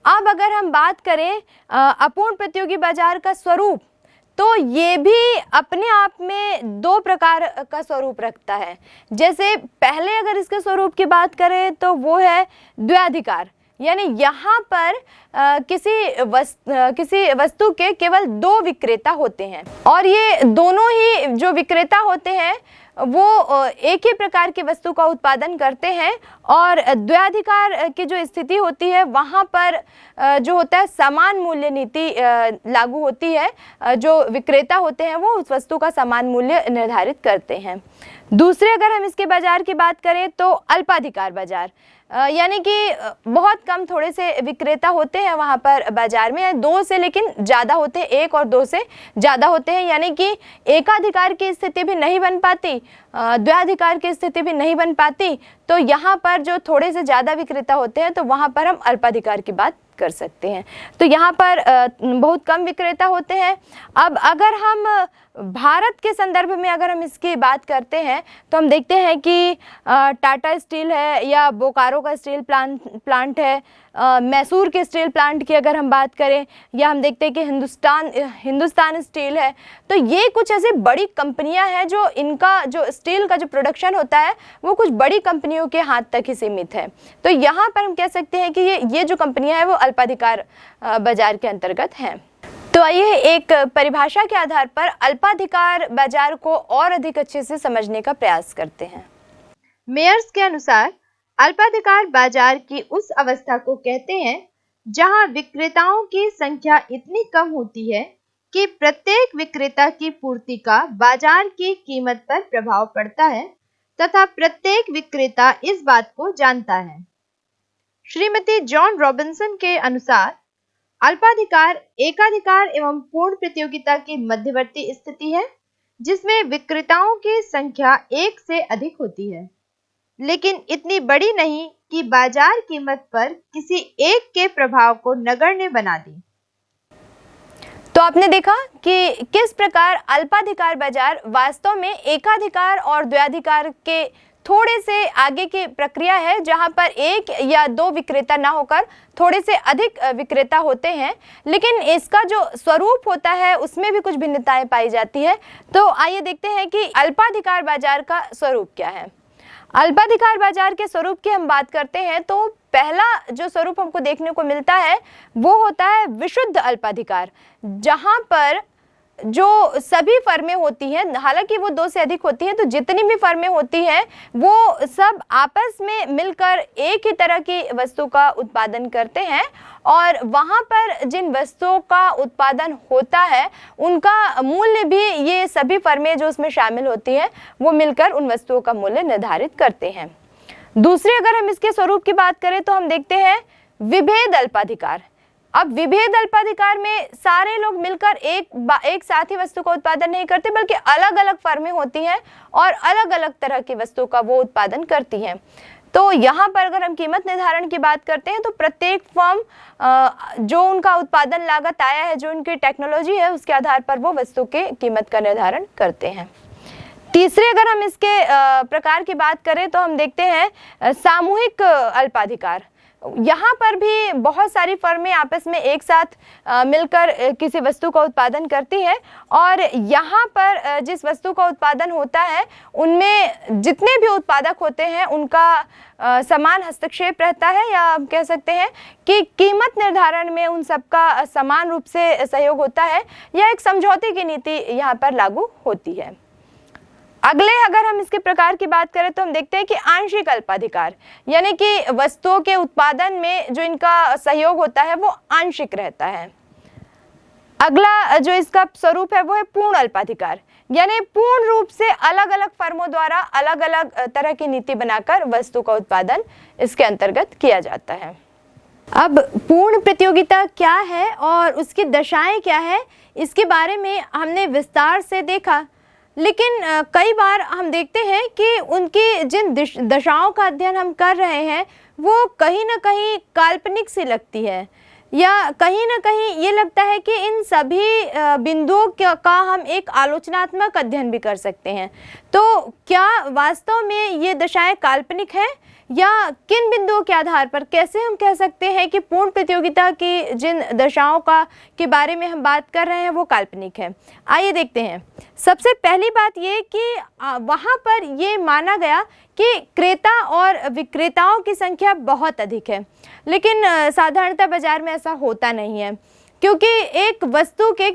अब अगर हम बात करें अपूर्ण प्रतियोगी बाजार का स्वरूप, तो ये भी अपने आप में दो प्रकार का स्वरूप रखता है। जैसे पहले अगर इसके स्वरूप की बात करें तो वो है द्वैधिकार, यानी यहाँ पर किसी वस्तु के केवल दो विक्रेता होते हैं और ये दोनों ही जो विक्रेता होते हैं वो एक ही प्रकार की वस्तु का उत्पादन करते हैं। और द्वैधिकार की जो स्थिति होती है वहाँ पर जो होता है समान मूल्य नीति लागू होती है। जो विक्रेता होते हैं वो उस वस्तु का समान मूल्य निर्धारित करते हैं। दूसरे अगर हम इसके बाजार की बात करें तो अल्पाधिकार बाजार, यानी कि बहुत कम थोड़े से विक्रेता होते हैं वहाँ पर बाजार में, दो से लेकिन ज़्यादा होते हैं, एक और दो से ज़्यादा होते हैं, यानी कि एकाधिकार की स्थिति भी नहीं बन पाती, द्वैधिकार की स्थिति भी नहीं बन पाती। तो यहाँ पर जो थोड़े से ज़्यादा विक्रेता होते हैं तो वहाँ पर हम अल्पाधिकार की बात कर सकते हैं। तो यहाँ पर बहुत कम विक्रेता होते हैं। अब अगर हम भारत के संदर्भ में अगर हम इसकी बात करते हैं तो हम देखते हैं कि टाटा स्टील है या बोकारो का स्टील प्लांट है, मैसूर के स्टील प्लांट की अगर हम बात करें, या हम देखते हैं कि हिंदुस्तान स्टील है। तो ये कुछ ऐसी बड़ी कंपनियां हैं जो इनका जो स्टील का जो प्रोडक्शन होता है वो कुछ बड़ी कंपनियों के हाथ तक ही सीमित है। तो यहाँ पर हम कह सकते हैं कि ये जो कंपनियां हैं वो अल्पाधिकार बाजार के अंतर्गत हैं। तो आइए एक परिभाषा के आधार पर अल्पाधिकार बाजार को और अधिक अच्छे से समझने का प्रयास करते हैं। मेयर्स के अनुसार अल्पाधिकार बाजार की उस अवस्था को कहते हैं जहां विक्रेताओं की संख्या इतनी कम होती है कि प्रत्येक विक्रेता की पूर्ति का बाजार की कीमत पर प्रभाव पड़ता है तथा प्रत्येक विक्रेता इस बात को जानता है। श्रीमती जॉन रॉबिन्सन के अनुसार अल्पाधिकार एकाधिकार एवं पूर्ण प्रतियोगिता की मध्यवर्ती स्थिति है जिसमें विक्रेताओं की संख्या एक से अधिक होती है, लेकिन इतनी बड़ी नहीं कि बाजार कीमत पर किसी एक के प्रभाव को नगण्य बना दी। तो आपने देखा कि किस प्रकार अल्पाधिकार बाजार वास्तव में एकाधिकार और द्वैधिकार के थोड़े से आगे की प्रक्रिया है, जहां पर एक या दो विक्रेता ना होकर थोड़े से अधिक विक्रेता होते हैं, लेकिन इसका जो स्वरूप होता है उसमें भी कुछ भिन्नताएं पाई जाती है। तो आइए देखते हैं कि अल्पाधिकार बाजार का स्वरूप क्या है। अल्पाधिकार बाजार के स्वरूप की हम बात करते हैं तो पहला जो स्वरूप हमको देखने को मिलता है वो होता है विशुद्ध अल्पाधिकार, जहां पर जो सभी फर्में होती हैं, हालांकि वो दो से अधिक होती हैं, तो जितनी भी फर्में होती हैं वो सब आपस में मिलकर एक ही तरह की वस्तु का उत्पादन करते हैं और वहाँ पर जिन वस्तुओं का उत्पादन होता है उनका मूल्य भी ये सभी फर्में जो उसमें शामिल होती हैं वो मिलकर उन वस्तुओं का मूल्य निर्धारित करते हैं। दूसरे अगर हम इसके स्वरूप की बात करें तो हम देखते हैं विभेद अल्पाधिकार। अब विभेद अल्पाधिकार में सारे लोग मिलकर एक साथ ही वस्तु का उत्पादन नहीं करते, बल्कि अलग अलग फर्में होती हैं और अलग अलग तरह की वस्तु का वो उत्पादन करती हैं। तो यहाँ पर अगर हम कीमत निर्धारण की बात करते हैं तो प्रत्येक फर्म जो उनका उत्पादन लागत आया है, जो उनकी टेक्नोलॉजी है, उसके आधार पर वो वस्तु के कीमत का निर्धारण करते हैं। तीसरे अगर हम इसके प्रकार की बात करें तो हम देखते हैं सामूहिक अल्पाधिकार। यहाँ पर भी बहुत सारी फर्में आपस में एक साथ मिलकर किसी वस्तु का उत्पादन करती है और यहाँ पर जिस वस्तु का उत्पादन होता है उनमें जितने भी उत्पादक होते हैं उनका समान हस्तक्षेप रहता है, या हम कह सकते हैं कि कीमत निर्धारण में उन सबका समान रूप से सहयोग होता है, या एक समझौते की नीति यहाँ पर लागू होती है। अगले अगर हम इसके प्रकार की बात करें तो हम देखते हैं कि आंशिक अल्पाधिकार, यानी कि वस्तुओं के उत्पादन में जो इनका सहयोग होता है वो आंशिक रहता है। अगला जो इसका स्वरूप है वो है पूर्ण अल्पाधिकार, यानी पूर्ण रूप से अलग अलग फर्मों द्वारा अलग अलग तरह की नीति बनाकर वस्तु का उत्पादन इसके अंतर्गत किया जाता है। अब पूर्ण प्रतियोगिता क्या है और उसकी दशाएं क्या है, इसके बारे में हमने विस्तार से देखा, लेकिन कई बार हम देखते हैं कि उनकी जिन दशाओं का अध्ययन हम कर रहे हैं वो कहीं ना कहीं काल्पनिक सी लगती है, या कहीं ना कहीं ये लगता है कि इन सभी बिंदुओं का हम एक आलोचनात्मक अध्ययन भी कर सकते हैं। तो क्या वास्तव में ये दशाएं काल्पनिक हैं या किन बिंदुओं के आधार पर कैसे हम कह सकते हैं कि पूर्ण प्रतियोगिता की जिन दशाओं का के बारे में हम बात कर रहे हैं वो काल्पनिक है। आइए देखते हैं। सबसे पहली बात ये कि वहाँ पर ये माना गया कि क्रेता और विक्रेताओं की संख्या बहुत अधिक है, लेकिन साधारणतः बाजार में ऐसा होता नहीं है, क्योंकि एक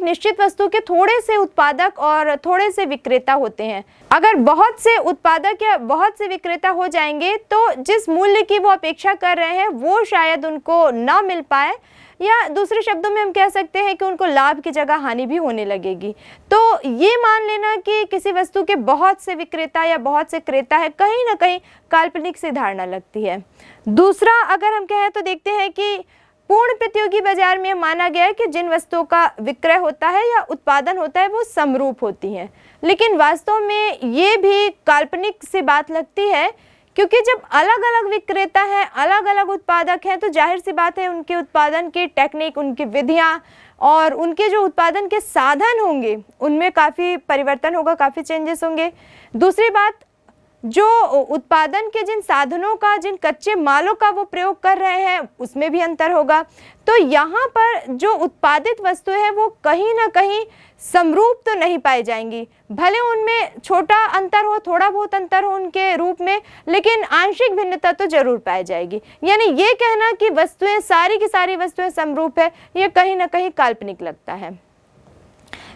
निश्चित वस्तु के थोड़े से उत्पादक और थोड़े से विक्रेता होते हैं। अगर बहुत से उत्पादक या बहुत से विक्रेता हो जाएंगे तो जिस मूल्य की वो अपेक्षा कर रहे हैं वो शायद उनको ना मिल पाए, या दूसरे शब्दों में हम कह सकते हैं कि उनको लाभ की जगह हानि भी होने लगेगी। तो ये मान लेना कि किसी वस्तु के बहुत से विक्रेता या बहुत से क्रेता है, कहीं ना कहीं काल्पनिक सी धारणा लगती है। दूसरा अगर हम कहें तो देखते हैं कि पूर्ण प्रतियोगी बाजार में माना गया है कि जिन वस्तुओं का विक्रय होता है या उत्पादन होता है वो समरूप होती हैं, लेकिन वास्तव में ये भी काल्पनिक सी बात लगती है, क्योंकि जब अलग अलग विक्रेता हैं, अलग अलग उत्पादक हैं, तो जाहिर सी बात है उनके उत्पादन की टेक्निक, उनकी विधियाँ और उनके जो उत्पादन के साधन होंगे उनमें काफ़ी परिवर्तन होगा, काफ़ी चेंजेस होंगे। दूसरी बात, जो उत्पादन के जिन साधनों का, जिन कच्चे मालों का वो प्रयोग कर रहे हैं उसमें भी अंतर होगा। तो यहाँ पर जो उत्पादित वस्तु है वो कहीं ना कहीं समरूप तो नहीं पाई जाएंगी, भले उनमें छोटा अंतर हो, थोड़ा बहुत अंतर हो उनके रूप में, लेकिन आंशिक भिन्नता तो जरूर पाई जाएगी। यानी ये कहना कि वस्तुएं, सारी की सारी वस्तुएं समरूप है, ये कहीं ना कहीं काल्पनिक लगता है।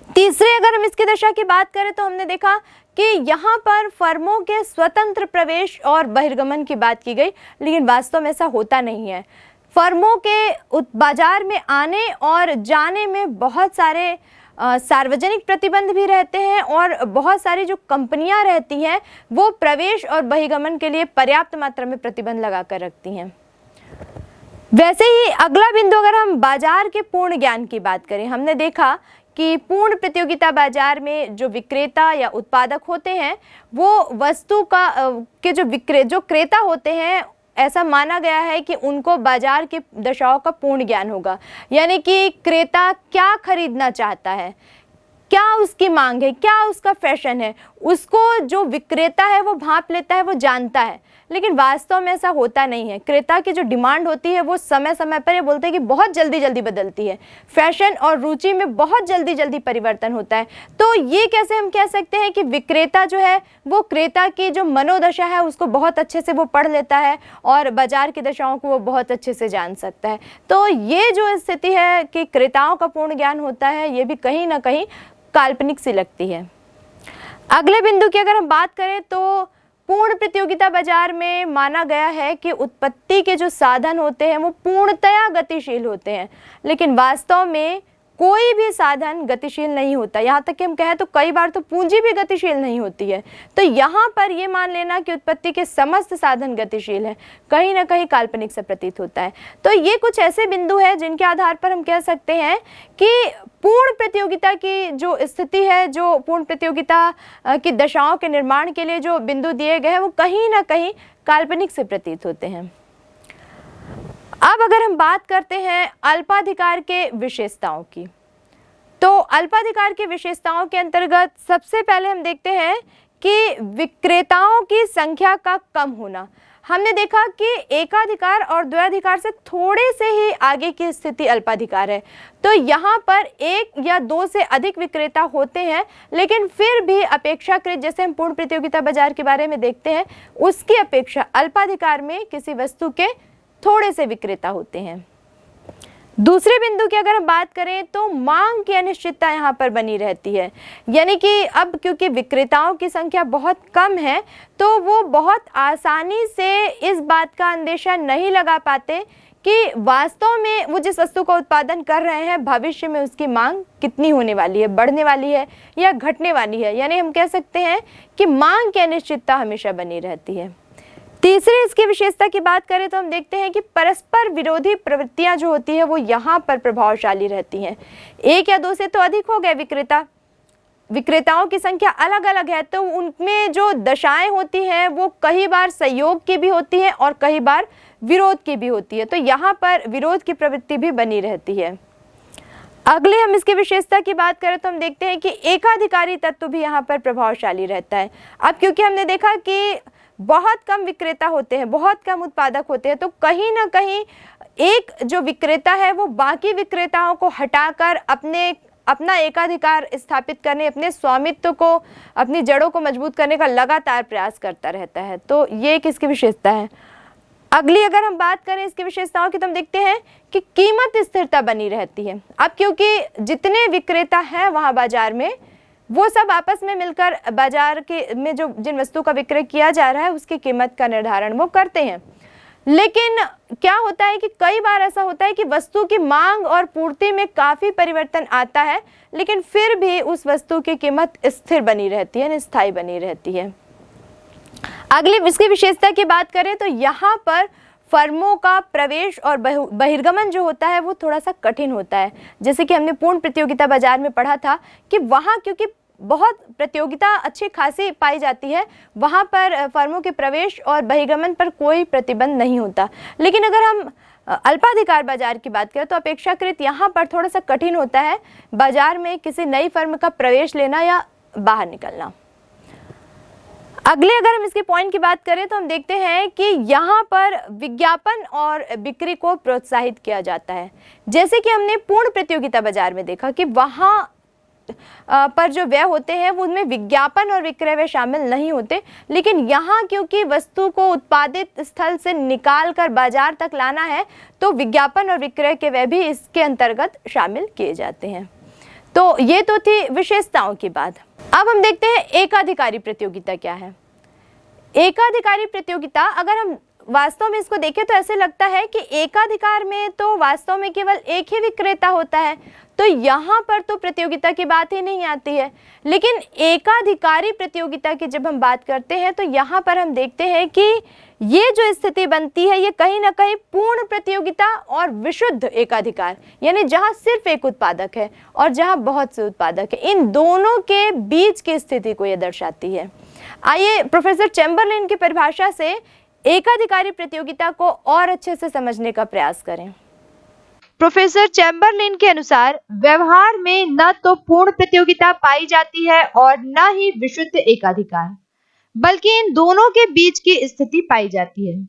तीसरे अगर हम इसकी दशा की बात करें तो हमने देखा कि यहाँ पर फर्मों के स्वतंत्र प्रवेश और बहिर्गमन की बात की गई, लेकिन वास्तव में ऐसा होता नहीं है। फर्मों के बाजार में आने और जाने में बहुत सारे सार्वजनिक प्रतिबंध भी रहते हैं और बहुत सारी जो कंपनियां रहती हैं वो प्रवेश और बहिर्गमन के लिए पर्याप्त मात्रा में प्रतिबंध लगा कर रखती हैं। वैसे ही अगला बिंदु अगर हम बाजार के पूर्ण ज्ञान की बात करें, हमने देखा कि पूर्ण प्रतियोगिता बाजार में जो विक्रेता या उत्पादक होते हैं वो वस्तु का के जो क्रेता होते हैं, ऐसा माना गया है कि उनको बाजार की दशाओं का पूर्ण ज्ञान होगा। यानी कि क्रेता क्या खरीदना चाहता है, क्या उसकी मांग है, क्या उसका फैशन है, उसको जो विक्रेता है वो भांप लेता है, वो जानता है। लेकिन वास्तव में ऐसा होता नहीं है। क्रेता की जो डिमांड होती है वो समय समय पर, ये बोलते हैं कि बहुत जल्दी जल्दी बदलती है। फैशन और रुचि में बहुत जल्दी जल्दी परिवर्तन होता है। तो ये कैसे हम कह सकते हैं कि विक्रेता जो है वो क्रेता की जो मनोदशा है उसको बहुत अच्छे से वो पढ़ लेता है और बाजार की दशाओं को वो बहुत अच्छे से जान सकता है। तो ये जो स्थिति है कि क्रेताओं का पूर्ण ज्ञान होता है, ये भी कहीं ना कहीं काल्पनिक सी लगती है। अगले बिंदु की अगर हम बात करें तो पूर्ण प्रतियोगिता बाजार में माना गया है कि उत्पत्ति के जो साधन होते हैं वो पूर्णतया गतिशील होते हैं, लेकिन वास्तव में कोई भी साधन गतिशील नहीं होता। यहाँ तक कि हम कहें तो कई बार तो पूंजी भी गतिशील नहीं होती है। तो यहाँ पर ये मान लेना कि उत्पत्ति के समस्त साधन गतिशील है, कहीं ना कहीं काल्पनिक से प्रतीत होता है। तो ये कुछ ऐसे बिंदु हैं जिनके आधार पर हम कह सकते हैं कि पूर्ण प्रतियोगिता की जो स्थिति है, जो पूर्ण प्रतियोगिता की दशाओं के निर्माण के लिए जो बिंदु दिए गए हैं वो कहीं ना कहीं काल्पनिक से प्रतीत होते हैं। अब अगर हम बात करते हैं अल्पाधिकार के विशेषताओं की, तो अल्पाधिकार की विशेषताओं के अंतर्गत सबसे पहले हम देखते हैं कि विक्रेताओं की संख्या का कम होना। हमने देखा कि एकाधिकार और द्वैधिकार से थोड़े से ही आगे की स्थिति अल्पाधिकार है। तो यहाँ पर एक या दो से अधिक विक्रेता होते हैं, लेकिन फिर भी अपेक्षाकृत, जैसे हम पूर्ण प्रतियोगिता बाजार के बारे में देखते हैं, उसकी अपेक्षा अल्पाधिकार में किसी वस्तु के थोड़े से विक्रेता होते हैं। दूसरे बिंदु की अगर हम बात करें तो मांग की अनिश्चितता यहाँ पर बनी रहती है। यानी कि अब क्योंकि विक्रेताओं की संख्या बहुत कम है तो वो बहुत आसानी से इस बात का अंदेशा नहीं लगा पाते कि वास्तव में वो जिस वस्तु का उत्पादन कर रहे हैं भविष्य में उसकी मांग कितनी होने वाली है, बढ़ने वाली है या घटने वाली है। यानी हम कह सकते हैं कि मांग की अनिश्चितता हमेशा बनी रहती है। तीसरी इसकी विशेषता की बात करें तो हम देखते हैं कि परस्पर विरोधी प्रवृत्तियां जो होती है वो यहाँ पर प्रभावशाली रहती हैं। एक या दो से तो अधिक हो गए विक्रेताओं की संख्या अलग अलग है, तो उनमें जो दशाएं होती हैं वो कई बार सहयोग की भी होती है और कई बार विरोध की भी होती है। तो यहाँ पर विरोध की प्रवृत्ति भी बनी रहती है। अगले हम इसकी विशेषता की बात करें तो हम देखते हैं कि एकाधिकारी तत्व भी यहाँ पर प्रभावशाली रहता है। अब क्योंकि हमने देखा कि बहुत कम विक्रेता होते हैं, बहुत कम उत्पादक होते हैं, तो कहीं ना कहीं एक जो विक्रेता है वो बाकी विक्रेताओं को हटाकर अपना एकाधिकार स्थापित करने, अपने स्वामित्व को, अपनी जड़ों को मजबूत करने का लगातार प्रयास करता रहता है। तो ये एक इसकी विशेषता है। अगली अगर हम बात करें इसकी विशेषताओं की, तो हम देखते हैं कि कीमत स्थिरता बनी रहती है। अब क्योंकि जितने विक्रेता हैं वहाँ बाजार में, वो सब आपस में मिलकर बाजार के में जो जिन वस्तु का विक्रय किया जा रहा है उसकी कीमत का निर्धारण वो करते हैं। लेकिन क्या होता है कि कई बार ऐसा होता है कि वस्तु की मांग और पूर्ति में काफ़ी परिवर्तन आता है, लेकिन फिर भी उस वस्तु की कीमत स्थिर बनी रहती है, स्थायी बनी रहती है। अगली इसकी विशेषता की बात करें तो यहाँ पर फर्मों का प्रवेश और बहिर्गमन जो होता है वो थोड़ा सा कठिन होता है। जैसे कि हमने पूर्ण प्रतियोगिता बाजार में पढ़ा था कि वहाँ क्योंकि बहुत प्रतियोगिता अच्छी खासी पाई जाती है, वहाँ पर फर्मों के प्रवेश और बहिर्गमन पर कोई प्रतिबंध नहीं होता। लेकिन अगर हम अल्पाधिकार बाजार की बात करें तो अपेक्षाकृत यहाँ पर थोड़ा सा कठिन होता है बाजार में किसी नई फर्म का प्रवेश लेना या बाहर निकलना। अगले अगर हम इसके पॉइंट की बात करें तो हम देखते हैं कि यहाँ पर विज्ञापन और बिक्री को प्रोत्साहित किया जाता है। जैसे कि हमने पूर्ण प्रतियोगिता बाजार में देखा कि वहाँ पर जो व्यय होते हैं वो उनमें विज्ञापन और विक्रय व्यय शामिल नहीं होते, लेकिन यहाँ क्योंकि वस्तु को उत्पादित स्थल से निकाल कर बाजार तक लाना है तो विज्ञापन और विक्रय के व्यय भी इसके अंतर्गत शामिल किए जाते हैं। तो ये तो थी विशेषताओं की बात। अब हम देखते हैं एकाधिकारी प्रतियोगिता क्या है। एकाधिकारी प्रतियोगिता अगर हम वास्तव में इसको देखें तो ऐसे लगता है कि एकाधिकार में तो वास्तव में केवल एक ही विक्रेता होता है, तो यहाँ पर तो प्रतियोगिता की बात ही नहीं आती है। लेकिन एकाधिकारी प्रतियोगिता की जब हम बात करते हैं तो यहाँ पर हम देखते हैं कि ये जो स्थिति बनती है ये कहीं ना कहीं पूर्ण प्रतियोगिता और विशुद्ध एकाधिकार, यानी जहाँ सिर्फ एक उत्पादक है और जहाँ बहुत से उत्पादक है, इन दोनों के बीच की स्थिति को ये दर्शाती है। आइए प्रोफेसर चैम्बरलेन की परिभाषा से एकाधिकारी प्रतियोगिता को और अच्छे से समझने का प्रयास करें। प्रोफेसर चैम्बरलेन के अनुसार व्यवहार में न तो पूर्ण प्रतियोगिता पाई जाती है और न ही विशुद्ध एकाधिकार, बल्कि इन दोनों के बीच की स्थिति पाई जाती है।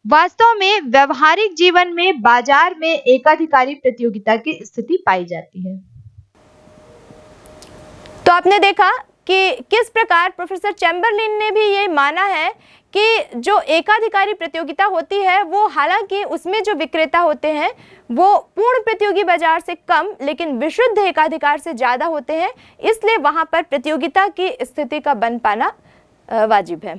वास्तव में व्यवहारिक जीवन में बाजार में एकाधिकारी प्रतियोगिता की स्थिति पाई जाती है। तो आपने देखा कि किस प्रकार प्रोफेसर चैम्बरलेन ने भी ये माना है कि जो एकाधिकारी प्रतियोगिता होती है वो हालांकि उसमें जो विक्रेता होते हैं वो पूर्ण प्रतियोगी बाजार से कम लेकिन विशुद्ध एकाधिकार से ज़्यादा होते हैं, इसलिए वहाँ पर प्रतियोगिता की स्थिति का बन पाना वाजिब है।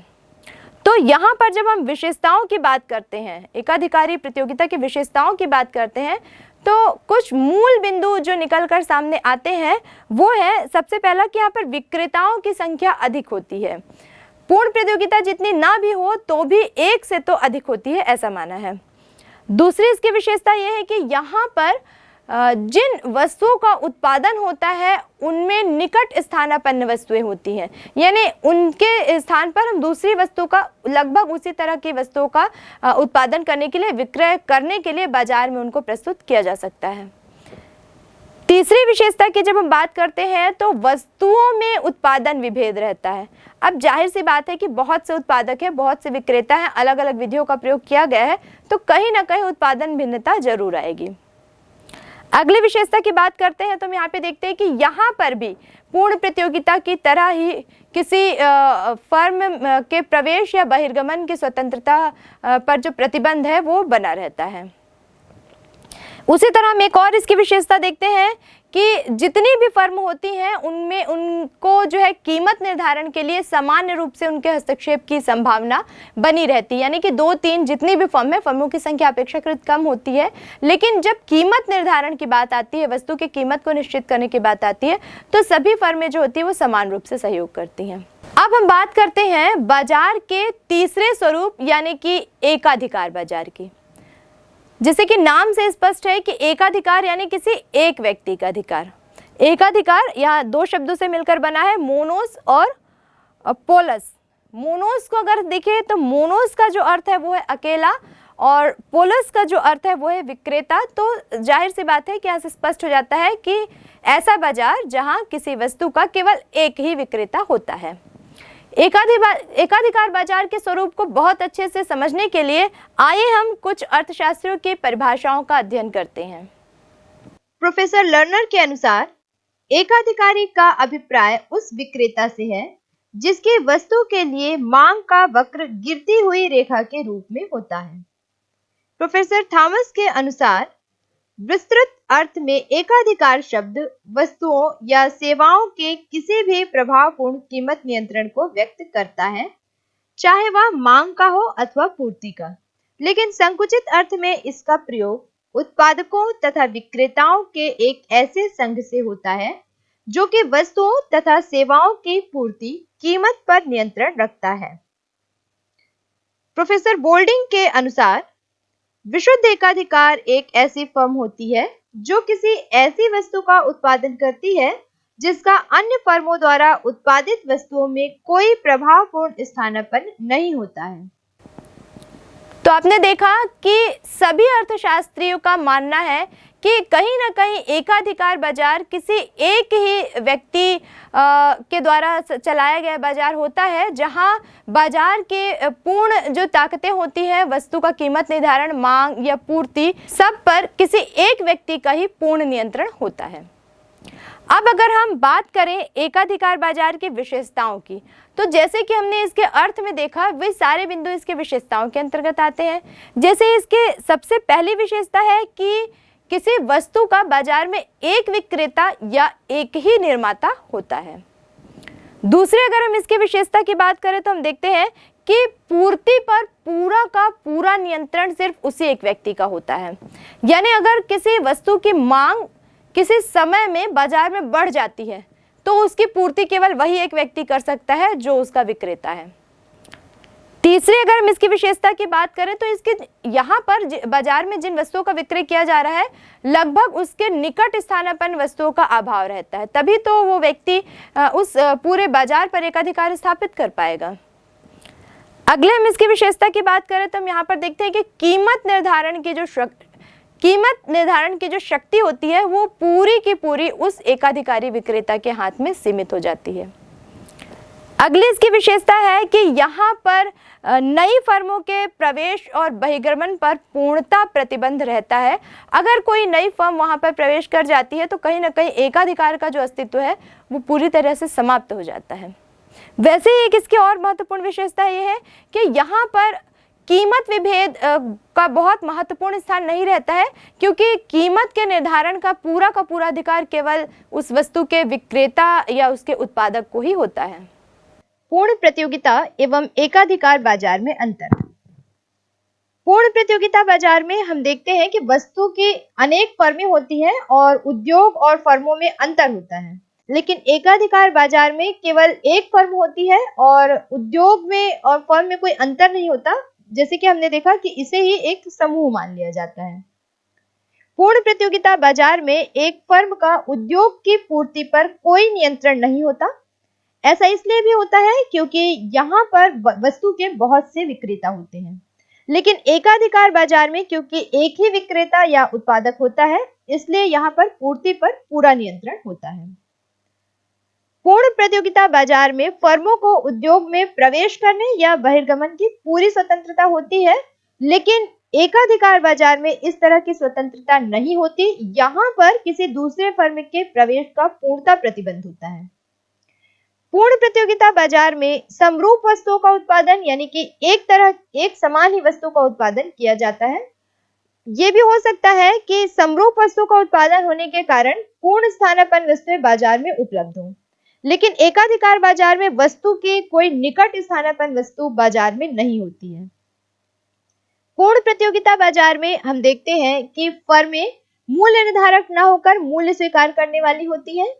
तो यहाँ पर जब हम विशेषताओं की बात करते हैं, एकाधिकारी प्रतियोगिता की विशेषताओं की बात करते हैं, तो कुछ मूल बिंदु जो निकल कर सामने आते हैं वो है सबसे पहला कि यहाँ पर विक्रेताओं की संख्या अधिक होती है। पूर्ण प्रतियोगिता जितनी ना भी हो तो भी एक से तो अधिक होती है, ऐसा माना है। दूसरी इसकी विशेषता यह है कि यहाँ पर जिन वस्तुओं का उत्पादन होता है उनमें निकट स्थानापन्न वस्तुएं होती हैं, यानी उनके स्थान पर हम दूसरी वस्तु का लगभग उसी तरह की वस्तुओं का उत्पादन करने के लिए, विक्रय करने के लिए बाजार में उनको प्रस्तुत किया जा सकता है। तीसरी विशेषता की जब हम बात करते हैं तो वस्तुओं में उत्पादन विभेद रहता है। अब जाहिर सी बात है कि बहुत से उत्पादक हैं, बहुत से विक्रेता हैं, अलग अलग विधियों का प्रयोग किया गया है, तो कहीं ना कहीं उत्पादन भिन्नता जरूर आएगी। अगली विशेषता की बात करते हैं तो हम यहाँ पे देखते हैं कि यहाँ पर भी पूर्ण प्रतियोगिता की तरह ही किसी फर्म के प्रवेश या बहिर्गमन की स्वतंत्रता पर जो प्रतिबंध है वो बना रहता है। उसी तरह हम एक और इसकी विशेषता देखते हैं कि जितनी भी फर्म होती हैं उनमें उनको जो है कीमत निर्धारण के लिए सामान्य रूप से उनके हस्तक्षेप की संभावना बनी रहती है, यानी कि 2-3 जितनी भी फर्म है, फर्मों की संख्या अपेक्षाकृत कम होती है, लेकिन जब कीमत निर्धारण की बात आती है, वस्तु की कीमत को निश्चित करने की बात आती है, तो सभी फर्में जो होती है वो समान रूप से सहयोग करती हैं। अब हम बात करते हैं बाजार के तीसरे स्वरूप यानी कि एकाधिकार बाजार की। जैसे कि नाम से स्पष्ट है कि एकाधिकार यानी किसी एक व्यक्ति का अधिकार। एकाधिकार यहाँ दो शब्दों से मिलकर बना है, मोनोस और पोलस। मोनोस को अगर देखें तो मोनोस का जो अर्थ है वो है अकेला और पोलस का जो अर्थ है वो है विक्रेता। तो जाहिर सी बात है कि यहाँ से स्पष्ट हो जाता है कि ऐसा बाजार जहाँ किसी वस्तु का केवल एक ही विक्रेता होता है। एकाधिकार बाजार के स्वरूप को बहुत अच्छे से समझने के लिए आइए हम कुछ अर्थशास्त्रियों की परिभाषाओं का अध्ययन करते हैं। प्रोफेसर लर्नर के अनुसार एकाधिकारी का अभिप्राय उस विक्रेता से है जिसकी वस्तु के लिए मांग का वक्र गिरती हुई रेखा के रूप में होता है। प्रोफेसर थॉमस के अनुसार विस्तृत अर्थ में एकाधिकार शब्द वस्तुओं या सेवाओं के किसी भी प्रभावपूर्ण कीमत नियंत्रण को व्यक्त करता है, चाहे वह मांग का हो अथवा पूर्ति का। लेकिन संकुचित अर्थ में इसका प्रयोग उत्पादकों तथा विक्रेताओं के एक ऐसे संघ से होता है जो कि वस्तुओं तथा सेवाओं की पूर्ति कीमत पर नियंत्रण रखता है। प्रोफेसर बोल्डिंग के अनुसार विशुद्ध एकाधिकार एक ऐसी फर्म होती है जो किसी ऐसी वस्तु का उत्पादन करती है जिसका अन्य फर्मों द्वारा उत्पादित वस्तुओं में कोई प्रभावपूर्ण स्थानापन्न नहीं होता है। तो आपने देखा कि सभी अर्थशास्त्रियों का मानना है कि कहीं ना कहीं एकाधिकार बाजार किसी एक ही व्यक्ति के द्वारा चलाया गया बाजार होता है, जहां बाजार के पूर्ण जो ताकतें होती है वस्तु का कीमत निर्धारण, मांग या पूर्ति, सब पर किसी एक व्यक्ति का ही पूर्ण नियंत्रण होता है। अब अगर हम बात करें एकाधिकार बाजार की विशेषताओं की, तो जैसे कि हमने इसके अर्थ में देखा, वे सारे बिंदु इसके विशेषताओं के अंतर्गत आते हैं। जैसे इसके सबसे पहली विशेषता है कि किसी वस्तु का बाजार में एक विक्रेता या एक ही निर्माता होता है। दूसरे अगर हम इसकी विशेषता की बात करें तो हम देखते हैं कि पूर्ति पर पूरा का पूरा नियंत्रण सिर्फ उसी एक व्यक्ति का होता है। यानी अगर किसी वस्तु की मांग किसी समय में बाजार में बढ़ जाती है तो उसकी पूर्ति केवल वही एक व्यक्ति कर सकता है जो उसका विक्रेता है। तीसरी अगर हम इसकी विशेषता की बात करें तो इसके यहाँ पर बाजार में जिन वस्तुओं का विक्रय किया जा रहा है लगभग उसके निकट स्थानापन्न वस्तुओं का अभाव रहता है, तभी तो वो व्यक्ति उस पूरे बाजार पर एकाधिकार स्थापित कर पाएगा। अगले हम इसकी विशेषता की बात करें तो हम यहाँ पर देखते हैं कि कीमत निर्धारण की जो शक्ति होती है वो पूरी की पूरी उस एकाधिकारी विक्रेता के हाथ में सीमित हो जाती है। अगली इसकी विशेषता है कि यहाँ पर नई फर्मों के प्रवेश और बहिर्गमन पर पूर्णता प्रतिबंध रहता है। अगर कोई नई फर्म वहाँ पर प्रवेश कर जाती है तो कहीं ना कहीं एकाधिकार का जो अस्तित्व है वो पूरी तरह से समाप्त हो जाता है। वैसे ही एक इसकी और महत्वपूर्ण विशेषता ये है कि यहाँ पर कीमत विभेद का बहुत महत्वपूर्ण स्थान नहीं रहता है, क्योंकि कीमत के निर्धारण का पूरा अधिकार केवल उस वस्तु के विक्रेता या उसके उत्पादक को ही होता है। पूर्ण प्रतियोगिता एवं एकाधिकार बाजार में अंतर। पूर्ण प्रतियोगिता बाजार में हम देखते हैं कि वस्तु की अनेक फर्में होती हैं और उद्योग और फर्मों में अंतर होता है, लेकिन एकाधिकार बाजार में केवल एक फर्म होती है और उद्योग में और फर्म में कोई अंतर नहीं होता, जैसे कि हमने देखा कि इसे ही एक समूह मान लिया जाता है। पूर्ण प्रतियोगिता बाजार में एक फर्म का उद्योग की पूर्ति पर कोई नियंत्रण नहीं होता। ऐसा इसलिए भी होता है क्योंकि यहाँ पर वस्तु के बहुत से विक्रेता होते हैं, लेकिन एकाधिकार बाजार में क्योंकि एक ही विक्रेता या उत्पादक होता है, इसलिए यहाँ पर पूर्ति पर पूरा नियंत्रण होता है। पूर्ण प्रतियोगिता बाजार में फर्मों को उद्योग में प्रवेश करने या बहिर्गमन की पूरी स्वतंत्रता होती है, लेकिन एकाधिकार बाजार में इस तरह की स्वतंत्रता नहीं होती। यहाँ पर किसी दूसरे फर्म के प्रवेश का पूर्णता प्रतिबंध होता है। पूर्ण प्रतियोगिता बाजार में समरूप वस्तुओं का उत्पादन यानी कि एक समान ही वस्तु का उत्पादन किया जाता है। ये भी हो सकता है कि समरूप वस्तु का उत्पादन होने के कारण पूर्ण स्थानापन्न वस्तुएं बाजार में उपलब्ध हों, लेकिन एकाधिकार बाजार में वस्तु की कोई निकट स्थानापन्न वस्तु बाजार में नहीं होती है। पूर्ण प्रतियोगिता बाजार में हम देखते हैं कि फर्में मूल्य निर्धारक न होकर मूल्य स्वीकार करने वाली होती है,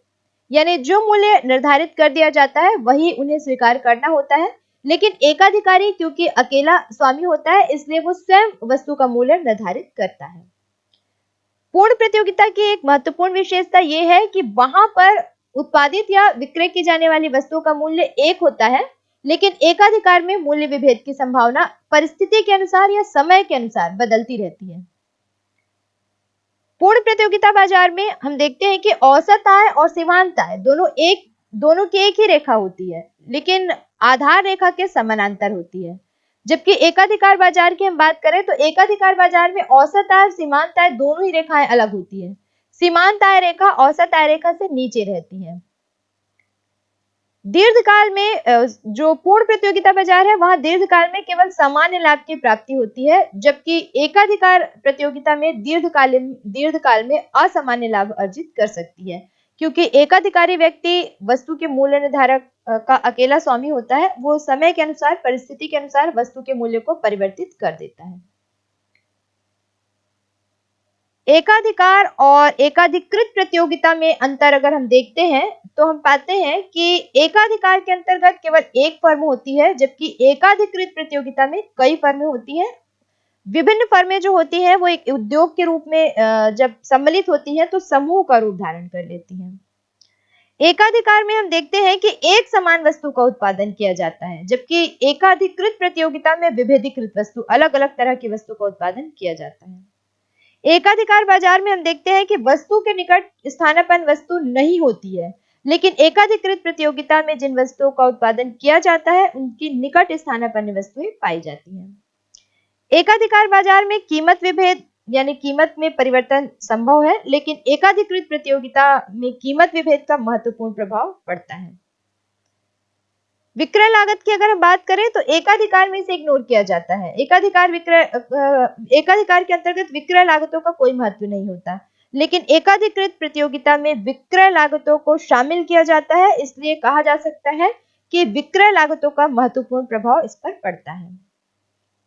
यानी जो मूल्य निर्धारित कर दिया जाता है वही उन्हें स्वीकार करना होता है। लेकिन एकाधिकारी क्योंकि अकेला स्वामी होता है, इसलिए वो स्वयं वस्तु का मूल्य निर्धारित करता है। पूर्ण प्रतियोगिता की एक महत्वपूर्ण विशेषता यह है कि वहां पर उत्पादित या विक्रय की जाने वाली वस्तुओं का मूल्य एक होता है, लेकिन एकाधिकार में मूल्य विभेद की संभावना परिस्थिति के अनुसार या समय के अनुसार बदलती रहती है। पूर्ण प्रतियोगिता बाजार में हम देखते हैं कि औसत आय और सीमांत आय दोनों की एक ही रेखा होती है, लेकिन आधार रेखा के समानांतर होती है। जबकि एकाधिकार बाजार की हम बात करें तो एकाधिकार बाजार में औसत आय और सीमांत आय दोनों ही रेखाएं अलग होती है। सीमांत आय रेखा औसत आय रेखा से नीचे रहती है। दीर्घकाल में जो पूर्ण प्रतियोगिता बाजार है वहां दीर्घकाल में केवल सामान्य लाभ की प्राप्ति होती है, जबकि एकाधिकार प्रतियोगिता में दीर्घकाल में असामान्य लाभ अर्जित कर सकती है, क्योंकि एकाधिकारी व्यक्ति वस्तु के मूल्य निर्धारक का अकेला स्वामी होता है। वो समय के अनुसार, परिस्थिति के अनुसार वस्तु के मूल्य को परिवर्तित कर देता है। एकाधिकार और एकाधिकृत प्रतियोगिता में अंतर अगर हम देखते हैं तो हम पाते हैं कि एकाधिकार के अंतर्गत केवल एक फर्म होती है, जबकि एकाधिकृत प्रतियोगिता में कई फर्में होती हैं। विभिन्न फर्में जो होती हैं वो एक उद्योग के रूप में जब सम्मिलित होती हैं तो समूह का रूप धारण कर लेती हैं। एकाधिकार में हम देखते हैं कि एक समान वस्तु का उत्पादन किया जाता है, जबकि एकाधिकृत प्रतियोगिता में विभेदीकृत वस्तु, अलग अलग तरह की वस्तु का उत्पादन किया जाता है। एकाधिकार बाजार में हम देखते हैं कि वस्तु के निकट स्थानापन्न वस्तु नहीं होती है, लेकिन एकाधिकृत प्रतियोगिता में जिन वस्तुओं का उत्पादन किया जाता है उनकी निकट स्थानापन्न वस्तुएं पाई जाती हैं। एकाधिकार बाजार में कीमत विभेद यानी कीमत में परिवर्तन संभव है, लेकिन एकाधिकृत प्रतियोगिता में कीमत विभेद का महत्वपूर्ण प्रभाव पड़ता है। विक्रय लागत की अगर हम बात करें तो एकाधिकार में इसे इग्नोर किया जाता है। एकाधिकार के अंतर्गत विक्रय लागतों का कोई महत्व नहीं होता, लेकिन एकाधिकृत प्रतियोगिता में विक्रय लागतों को शामिल किया जाता है, इसलिए कहा जा सकता है कि विक्रय लागतों का महत्वपूर्ण प्रभाव इस पर पड़ता है।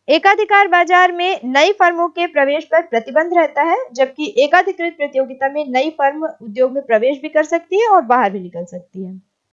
एकाधिकार बाजार में नई फर्मों के प्रवेश पर प्रतिबंध रहता है, जबकि एकाधिकृत प्रतियोगिता में नई फर्म उद्योग में प्रवेश भी कर सकती है और बाहर भी निकल सकती है।